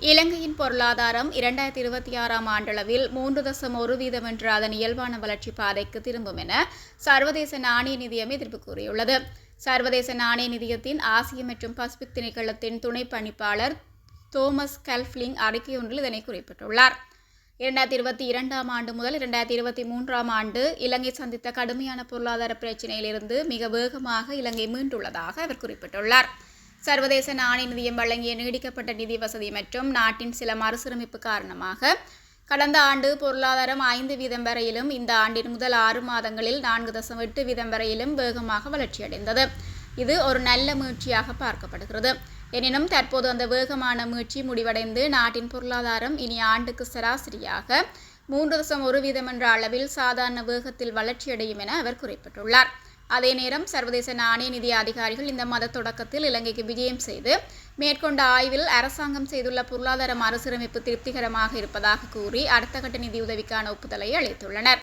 இலங்கையின் பொருளாதாரம் 2026ஆம் ஆண்டளவில் 3.1% என்ற அதன் இயல்பான வளர்ச்சி பாதைக்கு திரும்பும் என சர்வதேச நாணய நிதியம் எதிர்ப்பு கூறியுள்ளது. சர்வதேச நாணய நிதியத்தின் ஆசிய மற்றும் பசிபிக் திணைக்களத்தின் துணை பணிப்பாளர் தோமஸ் கல்ஃப்லிங் அறிக்கையொன்றில் இதனை குறிப்பிட்டுள்ளார். 2022ஆம் ஆண்டு முதல் 2023ஆம் ஆண்டு இலங்கை சந்தித்த கடுமையான பொருளாதார பிரச்சினையிலிருந்து மிக வேகமாக இலங்கை மீண்டுள்ளதாக அவர் குறிப்பிட்டுள்ளார். சர்வதேச நாணய நிதியம் வழங்கிய நீடிக்கப்பட்ட நிதி வசதி மற்றும் நாட்டின் சில மறுசீரமைப்பு காரணமாக கடந்த ஆண்டு பொருளாதாரம் 5% வரையிலும் இந்த ஆண்டின் முதல் 6 மாதங்களில் 4.8% வரையிலும் வேகமாக வளர்ச்சியடைந்தது. இது ஒரு நல்ல மீட்சியாக பார்க்கப்படுகிறது. எனினும் தற்போது அந்த வேகமான மீட்சி முடிவடைந்து நாட்டின் பொருளாதாரம் இனி ஆண்டுக்கு சராசரியாக 3.1% என்ற அளவில் சாதாரண வேகத்தில் வளர்ச்சியடையும் என அவர் குறிப்பிட்டுள்ளார். அதே நேரம் சர்வதேச நாணய நிதி அதிகாரிகள் இந்த மாத தொடக்கத்தில் இலங்கைக்கு விஜயம் செய்து மேற்கொண்ட ஆய்வில் அரசாங்கம் செய்துள்ள பொருளாதார மறுசீரமைப்பு திருப்திகரமாக இருப்பதாக கூறி அடுத்த கட்ட நிதியுதவிக்கான ஒப்புதலை அளித்துள்ளனர்.